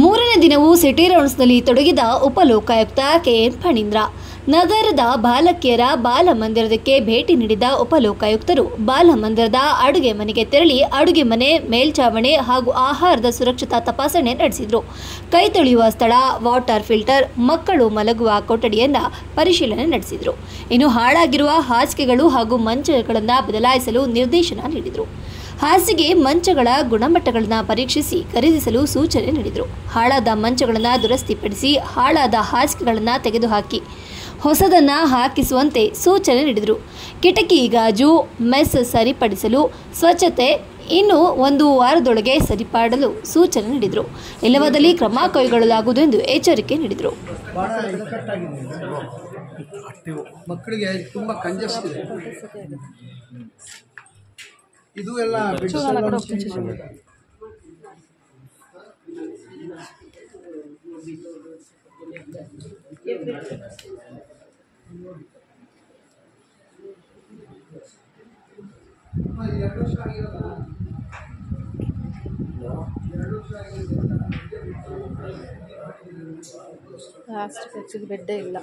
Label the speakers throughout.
Speaker 1: ಮೂರನೇ ದಿನವೂ city ರೌಂಡ್ಸ್ನಲ್ಲಿ ತೊಡಗಿದ Upalokayukta K N Phanindra. ನಗರದ ಬಾಲಕಿಯರ ಬಾಲಮಂದಿರಕ್ಕೆ ಭೇಟಿ ನೀಡಿದ ಉಪಲೋಕಾಯುಕ್ತರು ಬಾಲಮಂದಿರದ ಅಡುಗೆ ಮನೆಗೆ ತೆರಳಿ ಅಡುಗೆ ಮನೆ, ಮೇಲ್ಛಾವಣಿ ಹಾಗೂ ಆಹಾರದ ಸುರಕ್ಷತಾ ತಪಾಸಣೆ ನಡೆಸಿದರು. ಕೈ ತೊಳೆಯುವ ಸ್ಥಳ, ವಾಟರ್ ಫಿಲ್ಟರ್, ಮಕ್ಕಳು ಮಲಗುವ ಕೊಠಡಿಯನ್ನು ಪರಿಶೀಲನೆ ನಡೆಸಿದರು. ಇನ್ನು ಹಾಳಾಗಿರುವ ಹಾಸಿಗೆಗಳು ಹಾಗೂ ಮಂಚಗಳನ್ನು ಬದಲಾಯಿಸಲು ನಿರ್ದೇಶನ ನೀಡಿದರು. ಹಾಸಿಗೆ ಮಂಚಗಳ ಗುಣಮಟ್ಟಗಳನ್ನು ಪರೀಕ್ಷಿಸಿ ಖರೀದಿಸಲು ಸೂಚನೆ ನೀಡಿದರು. ಹಾಳಾದ ಮಂಚಗಳನ್ನು ದುರಸ್ತಿಪಡಿಸಿ ಹಾಳಾದ ಹಾಸಿಗೆಗಳನ್ನು ತೆಗೆದುಹಾಕಿ ಹೊಸದನ್ನು ಹಾಕಿಸುವಂತೆ ಸೂಚನೆ ನೀಡಿದರು. ಕಿಟಕಿ ಗಾಜು, ಮೆಸ್ ಸರಿಪಡಿಸಲು ಸ್ವಚ್ಛತೆ ಇನ್ನು 1 ವಾರದೊಳಗೆ ಸರಿಪಡಲು ಸೂಚನೆ ನೀಡಿದರು. ಇಲ್ಲವಾದಲ್ಲಿ ಕ್ರಮ ಕೈಗೊಳ್ಳಲಾಗುವುದು ಎಂದು ಎಚ್ಚರಿಕೆ ನೀಡಿದರು.
Speaker 2: ಮಕ್ಕಳಿಗೆ ತುಂಬಾ ಕಂಜೆಸ್ಟ್ ಇದೆ. ಇದು ಎಲ್ಲ
Speaker 3: ಲಾಸ್ಟ್ ಹೆಚ್ಚಿಗೆ ಬೆಡ್ಡೇ ಇಲ್ಲ.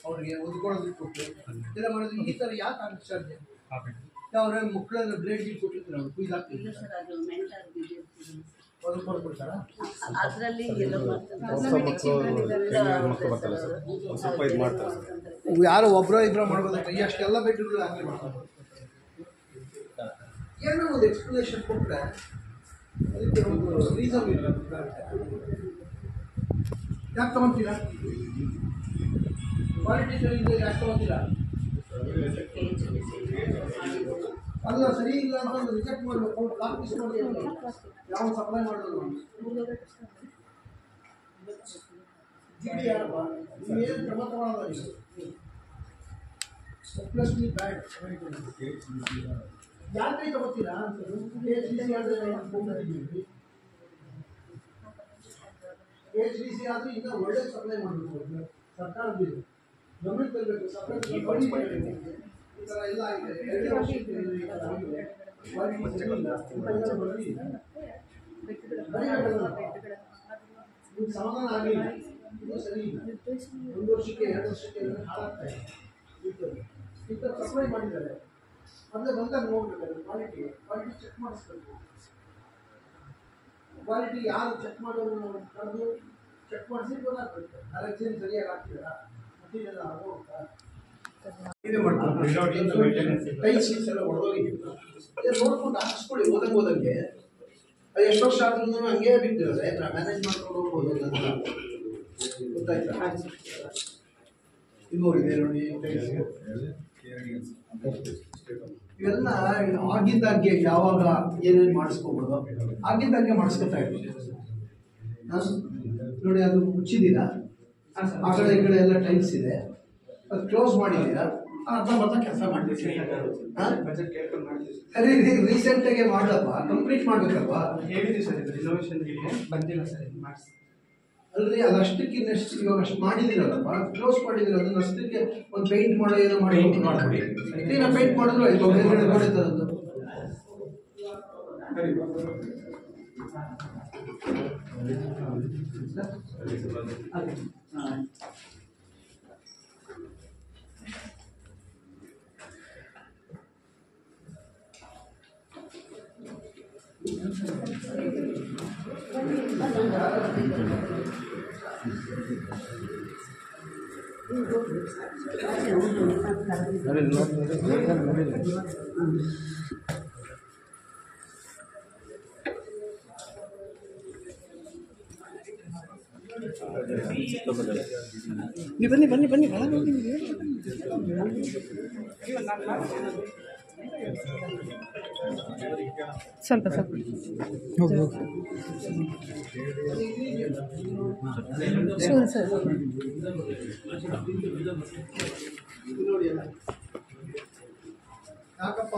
Speaker 2: ಅವ್ರಿಗೆ ಓದ್ಕೊಳ್ಳೋದಕ್ಕೆ ಕೊಟ್ಟು ಎಲ್ಲ ಮಾಡೋದು ಈ ಥರ ಯಾಕೆ ಆಗ್ತದೆ? ಅವ್ರ ಮಕ್ಕಳನ್ನ ಬ್ಲೇಡ್ ಕೊಟ್ಟಿರ್ತಾರೆ, ಅವ್ರು ಕುಯ್ದು ಹಾಕ್ತಿಲ್ಲ ಯಾರೋ ಒಬ್ಬರೋ ಇಬ್ಬರೋ ಮಾಡ್ಬೋದಕ್ಕೆ ಅಷ್ಟೆಲ್ಲ ಬೆಡ್ಗಳು ಹಾಕಿ ಮಾಡ್ತಾರೆ. ಏನೋ ಒಂದು ಎಕ್ಸ್ಪ್ಲನೇಷನ್ ಕೊಟ್ಟರೆ ಅದಕ್ಕೆ ಒಂದು ರೀಸನ್ ಇಲ್ಲ. ಯಾಕೆ ತಗೊಂತೀರಾ? ಕ್ವಾಲಿಟಿ ಯಾಕೆ ತಗೊಂತೀರಾ? ಅಲ್ಲ, ಸರಿ ಇಲ್ಲ ಅಂತ ರಿಜೆಕ್ಟ್ ಮಾಡಬೇಕು, ಬ್ಲಾಕ್ ಲಿಸ್ಟ್ ಮಾಡಬೇಕು. ಯಾವ ಸಪ್ಲೈ ಮಾಡೋದು ಜಿಡಿ ಯಾರಪ್ಪ? ನೀವೇನು ಕ್ರಮ ತಗೊಳ್ಳೋದು? ಪ್ಲಸ್ ನೀ ಬ್ಯಾಡ್ ಯಾರ ಕೈ ತಗೋತೀರಾ ಅಂತ HDC ಆದರೆ ಈಗ ಒಳ್ಳೆ ಸಪ್ಲೈ ಮಾಡಬೇಕು. ಸರ್ಕಾರದ ಗಮನಕ್ಕೆ ತರಬೇಕು. ಸಪ್ಲೈ ಈ ಥರ ಎಲ್ಲ ಆಗಿದೆ. 2 ವರ್ಷಕ್ಕೆ ಸಮಾಧಾನ ಆಗಿಲ್ಲ. ಇದು ಸರಿ ಇಲ್ಲ. 1 ವರ್ಷಕ್ಕೆ 2 ವರ್ಷಕ್ಕೆ ಹಾಳಾಗ್ತಾ ಇದೆ. ಈ ಥರ ಸಪ್ಲೈ ಮಾಡಿದ್ದಾರೆ. ಮೊದಲೇ ಬಂದಾಗ ನೋಡ್ಬೇಕು. ಕ್ವಾಲಿಟಿ ಚೆಕ್ ಮಾಡಿಸ್ಬೇಕು. ಕ್ವಾಲಿಟಿ ಯಾರು ಚೆಕ್ ಮಾಡೋದು ಕರೆದು ಚೆಕ್ ಮಾಡಿಸಿ ಗೊತ್ತಾಗ್ಬೇಕು. ಕಲೆಕ್ಷನ್ ಸರಿಯಾಗಿ ಆಗ್ತಿಲ್ಲ, ಮಟೀರಿಯಲ್ ಆಗೋಗ್ತಾ ಟೈಲ್ಸ್ ಎಲ್ಲ ಹೊಡೆದೋಗಿದೆ. ನೋಡ್ಕೊಂಡು ಹಾಕಿಸ್ಕೊಳ್ಳಿ. ಓದಂಗೆ ಅದು ಎಷ್ಟು ವರ್ಷ ಆದ್ರೂ ಹಂಗೆ ಬಿಟ್ಟಿರೋದೆ. ಮ್ಯಾನೇಜ್ ಮಾಡ್ಕೊಂಡು ಹೋಗ್ಬೋದು ಅಂತ ಗೊತ್ತಾಯ್ತಾ? ಇದು ನೋಡಿದೆ ನೋಡಿ, ಇವೆಲ್ಲ ಆಗಿದ್ದಾಗೆ ಯಾವಾಗ ಏನೇನು ಮಾಡಿಸ್ಕೋಬೋದು ಆಗಿದ್ದಾಗೆ ಮಾಡಿಸ್ಕೊತಾ ಇರ್ಬೋದು. ನೋಡಿ, ಅದು ಮುಚ್ಚಿದ್ದೀರಾ, ಆ ಕಡೆ ಈ ಕಡೆ ಎಲ್ಲ ಟೈಲ್ಸ್ ಇದೆ, ಅದು ಕ್ಲೋಸ್ ಮಾಡಿದ್ದೀರಾ, ಅರ್ಧ ಕೆಲಸ ಮಾಡ್ತೀವಿ. ಅದೇ ರೀಸೆಂಟಾಗೆ ಮಾಡಪ್ಪ, ಕಂಪ್ಲೀಟ್ ಮಾಡ್ಬೇಕಪ್ಪ.
Speaker 4: ಹೇಳಿದ್ವಿ ಸರ್, ಇದು ರಿನೋವೇಷನ್ ಬಂದಿಲ್ಲ ಸರ್, ಮಾಡಿಸಿ
Speaker 2: ಅಲ್ರಿ. ಅದು ಅಷ್ಟಕ್ಕೆ ಇನ್ನಷ್ಟು ಇವಾಗ ಅಷ್ಟು ಮಾಡಿದಿರಲ್ಲಪ್ಪ, ಕ್ಲೋಸ್ ಮಾಡಿದಿರ, ಅದನ್ನ ಅಷ್ಟಕ್ಕೆ ಒಂದು ಪೇಂಟ್ ಮಾಡೋ ಏನೋ ಮಾಡಿ ಮಾಡ್ಕೊಡಿ. ನಾವು ಪೇಂಟ್ ಮಾಡಿದ್ರು ಆಯ್ತು, ಬೇರೆ ಗೋಡೆ ತರದ್ದು.
Speaker 4: ಬನ್ನಿ ಬನ್ನಿ ಬನ್ನಿ ಸ್ವಲ್ಪ ಸ್ವಲ್ಪ
Speaker 3: ಸರ್
Speaker 2: ಯಾಕಪ್ಪ